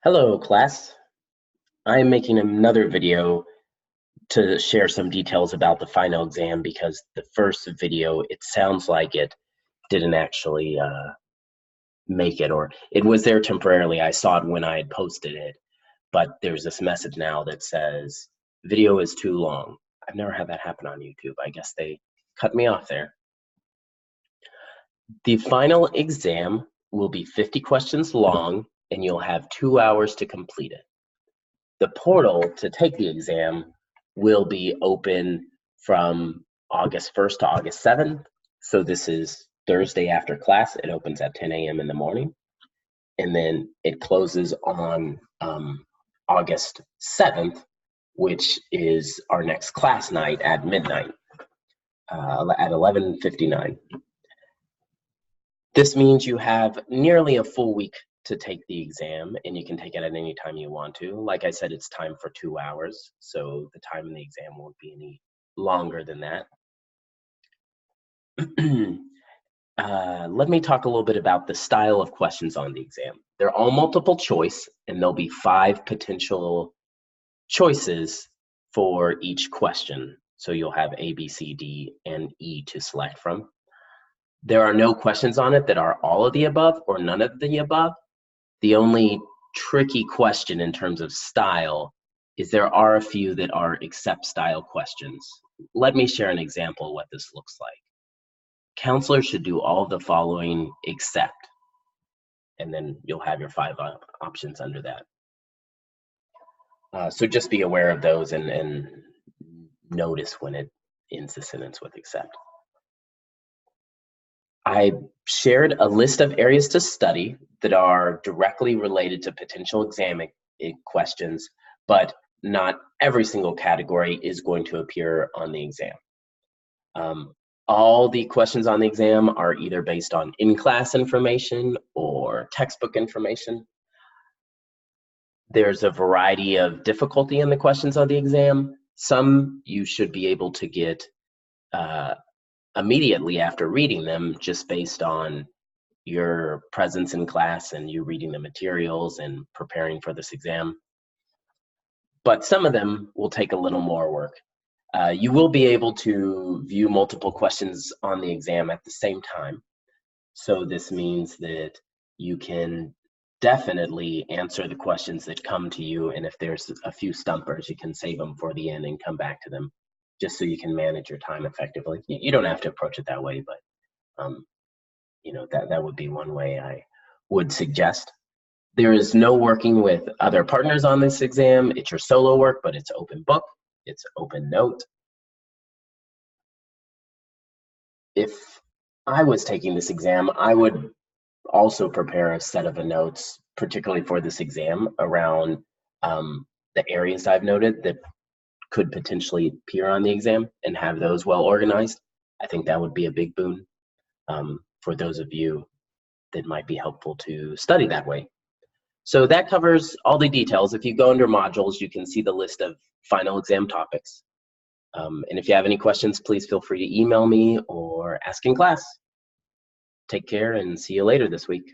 Hello, class. I am making another video to share some details about the final exam because the first video, it sounds like it didn't actually make it, or it was there temporarily. I saw it when I had posted it, but there's this message now that says, video is too long. I've never had that happen on YouTube. I guess they cut me off there. The final exam will be 50 questions long, and you'll have 2 hours to complete it. The portal to take the exam will be open from August 1st to August 7th. So this is Thursday after class. It opens at 10 a.m. in the morning. And then it closes on August 7th, which is our next class night at midnight at 11:59. This means you have nearly a full week to take the exam, and you can take it at any time you want to. Like I said, it's time for 2 hours, so the time in the exam won't be any longer than that. Let me talk a little bit about the style of questions on the exam. They're all multiple choice, and there'll be 5 potential choices for each question. So you'll have A, B, C, D, and E to select from. There are no questions on it that are all of the above or none of the above. The only tricky question in terms of style is there are a few that are except style questions. Let me share an example of what this looks like. Counselors should do all of the following except, and then you'll have your 5 options under that. So just be aware of those and notice when it ends the sentence with except. I shared a list of areas to study that are directly related to potential exam questions, but not every single category is going to appear on the exam. All the questions on the exam are either based on in-class information or textbook information. There's a variety of difficulty in the questions on the exam. Some you should be able to get immediately after reading them, just based on your presence in class and you reading the materials and preparing for this exam. But some of them will take a little more work. You will be able to view multiple questions on the exam at the same time. So this means that you can definitely answer the questions that come to you, and if there's a few stumpers, you can save them for the end and come back to them, just so you can manage your time effectively. You don't have to approach it that way, but that would be one way I would suggest. There is no working with other partners on this exam. It's your solo work, but it's open book, it's open note. If I was taking this exam, I would also prepare a set of notes, particularly for this exam, around the areas I've noted that could potentially appear on the exam, and have those well organized. I think that would be a big boon for those of you that might be helpful to study that way. So that covers all the details. If you go under modules, you can see the list of final exam topics. And if you have any questions, please feel free to email me or ask in class. Take care and see you later this week.